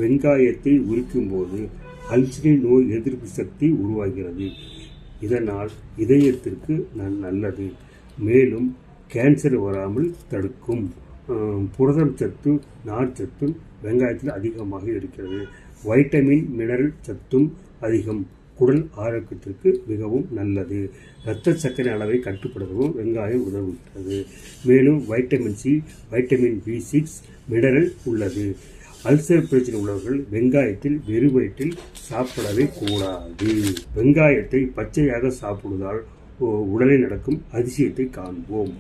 வெங்காயத்தை உரிக்கும்போது அல்சரின் நோய் எதிர்ப்பு சக்தி உருவாகிறது. இதனால் இதயத்திற்கு நல்லது. மேலும் கேன்சர் வராமல் தடுக்கும். புரதம் சத்து, நார்ச்சத்து வெங்காயத்தில் அதிகமாக இருக்கிறது. வைட்டமின், மினரல் சத்தும் அதிகம். குடல் ஆரோக்கியத்திற்கு மிகவும் நல்லது. இரத்த சர்க்கரை அளவை கட்டுப்படுத்தவும் வெங்காயம் உதவுகிறது. மேலும் vitamin C, vitamin B6, mineral உள்ளது. அல்சர் பிரச்சனை உள்ளவர்கள் வெங்காயத்தில் வெறும் வயிற்றில் சாப்பிடவே கூடாது. வெங்காயத்தை பச்சையாக சாப்பிடுவதால் உடலில் நடக்கும் அதிசயத்தை காண்போம்.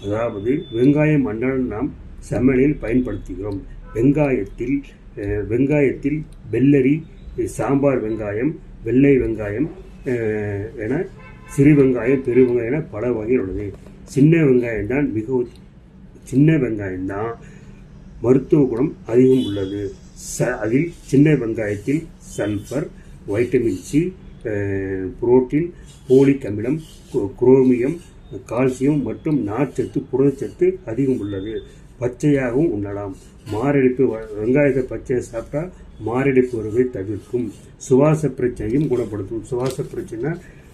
அதாவது வெங்காயம் அன்றாடம் நாம் சமையலில் பயன்படுத்துகிறோம். வெங்காயத்தில் வெள்ளரி, சாம்பார் வெங்காயம், வெள்ளை வெங்காயம் என சிறு வெங்காயம், பெரு வெங்காயம் என பல வகைகள் உள்ளது. சின்ன வெங்காயம்தான் மருத்துவ குணம் அதிகம் உள்ளது. அதில் சின்ன வெங்காயத்தில் sulphur, vitamin C, protein, folic அமிலம், குரோமியம், கால்சியம் மற்றும் நார்ச்சத்து, புரதச்சத்து அதிகம் உள்ளது. பச்சையாகவும் உண்ணலாம். மாரடைப்பு வெங்காயத்தை பச்சையாக சாப்பிட்டா மாரடைப்பு வருவதை தவிர்க்கும். சுவாச பிரச்சனையும் குணப்படுத்தும். சுவாச பிரச்சனை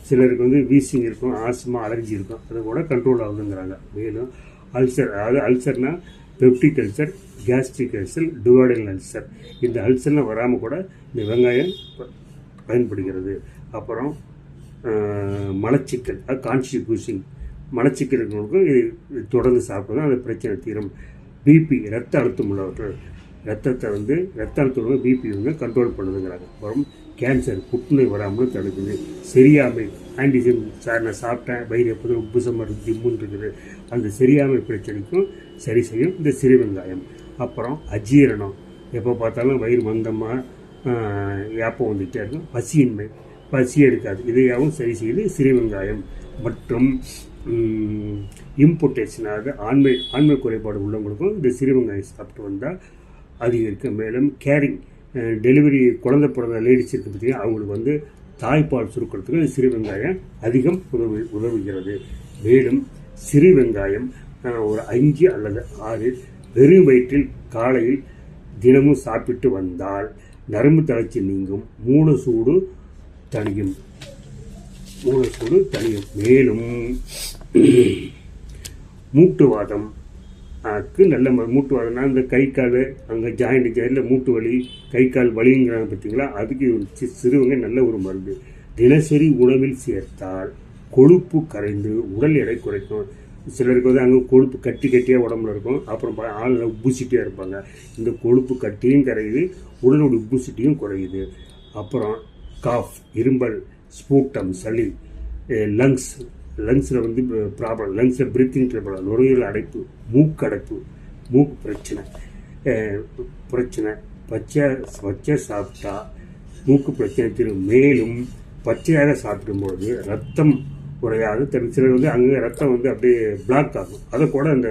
சிலருக்கு வீசிங் இருக்கும், ஆஸ்மா, அலர்ஜி இருக்கும், அது கூட கண்ட்ரோல் ஆகுதுங்கிறாங்க. மேலும் அல்சர், அதாவது அல்சர்னா peptic ulcer, gastric ulcer, duodenal ulcer, இந்த அல்சர்லாம் வராமல் கூட இந்த வெங்காயம் பயன்படுகிறது. அப்புறம் மலச்சிக்கல், கான்ஸ்டிபேஷன், மலச்சிக்கல் இருக்கிறவங்களுக்கும் இது தொடர்ந்து சாப்பிட்டா அந்த பிரச்சனை தீரும். பிபி, ரத்த அழுத்தம் உள்ளவர்கள் ரத்த அழுத்தம் பிபி கண்ட்ரோல் பண்ணுதுங்கிறாங்க. அப்புறம் கேன்சர், புற்றுநோய் வராமல் தடுக்குது. செரியாமை, ஆன்டிஜன், நான் சாப்பிட்டேன் வயிறு எப்போதும் உப்புசமாக இருக்குது, திம்முன்னு இருக்குது, அந்த செரியாமை பிரச்சனைக்கும் சரி செய்யும் இந்த சிறு வெங்காயம். அப்புறம் அஜீரணம், எப்போ பார்த்தாலும் வயிறு மந்தமாக ஏப்பம் வந்துகிட்டே இருக்கும். பசியின்மை, பசி எடுக்காது, இதையாகவும் சரி செய்யுது சிறு வெங்காயம். மற்றும் இம்போர்டேஷன், அதாவது ஆண்மை குறைபாடு உள்ளவங்களுக்கும் இந்த சிறு வெங்காயம் சாப்பிட்டு வந்தால் அதிகரிக்கும். மேலும் கேரிங், டெலிவரி குழந்தை பிறந்த லேடிஸ் இருக்கு பார்த்தீங்கன்னா, அவங்களுக்கு தாய்ப்பால் சுருக்கிறதுக்கு சிறு வெங்காயம் அதிகம் உதவுகிறது. மேலும் சிறு வெங்காயம் ஒரு 5 அல்லது 6 வெறும் வயிற்றில் காலையில் தினமும் சாப்பிட்டு வந்தால் நரம்பு தளர்ச்சி நீங்கும், மூல சூடு தணியும். மேலும் மூட்டுவாதம் நல்ல மூட்டுவாதம்னா இந்த கை கால் அங்கே ஜாயிண்டில் மூட்டு வலி, கை கால் வலிங்கிறாங்க பார்த்தீங்களா, அதுக்கு சிறுவங்க நல்ல ஒரு மருந்து. தினசரி உணவில் சேர்த்தால் கொழுப்பு கரைந்து உடல் எடை குறைக்கும். சிலருக்கு அங்கே கொழுப்பு கட்டியாக உடம்புல இருக்கும், அப்புறம் ஆள் உப்புசிட்டியாக இருப்பாங்க. இந்த கொழுப்பு கட்டியும் கரையுது, உடலோட உப்புசிட்டியும் குறையுது. அப்புறம் காஃப், இரும்பல், ஸ்பூட்டம், சளி, லங்ஸில் ப்ராப்ளம், லங்ஸில் பிரீத்திங் ட்ரபிள், நுரையீரல் அடைப்பு, மூக்கடைப்பு, மூக்கு பிரச்சனை பச்சை சாப்பிட்டா மூக்கு பிரச்சனை தீரும். மேலும் பச்சையாக சாப்பிடும்போது ரத்தம் குறையாது. சிலர் அங்கே ரத்தம் அப்படியே பிளாக் ஆகும், அதை கூட அந்த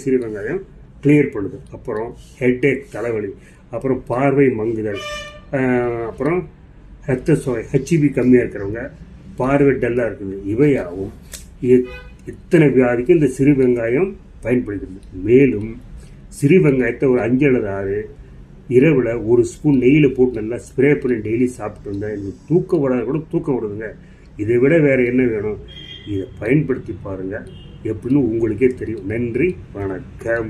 சிறு வெங்காயம் கிளியர் பண்ணுது. அப்புறம் ஹெட்டேக், தலைவலி, அப்புறம் பார்வை மங்குதல், அப்புறம் ரத்த சோகை, HB கம்மியாக இருக்கிறவங்க, பார்வை டல்லாக இருக்குது, இவையாகவும் இத்தனை வியாதிக்கு இந்த சிறு வெங்காயம் பயன்படுகிறது. மேலும் சிறு வெங்காயத்தை ஒரு 5 அல்லது 6 இரவில் 1 ஸ்பூன் நெய்யில் போட்டு நல்லா ஸ்ப்ரே பண்ணி டெய்லி சாப்பிட்டு வந்தால் எனக்கு தூக்கம் வராது கூட தூக்கம் வருதுங்க. இதை விட வேறு என்ன வேணும்? இதை பயன்படுத்தி பாருங்கள், எப்படின்னு உங்களுக்கே தெரியும். நன்றி, வணக்கம்.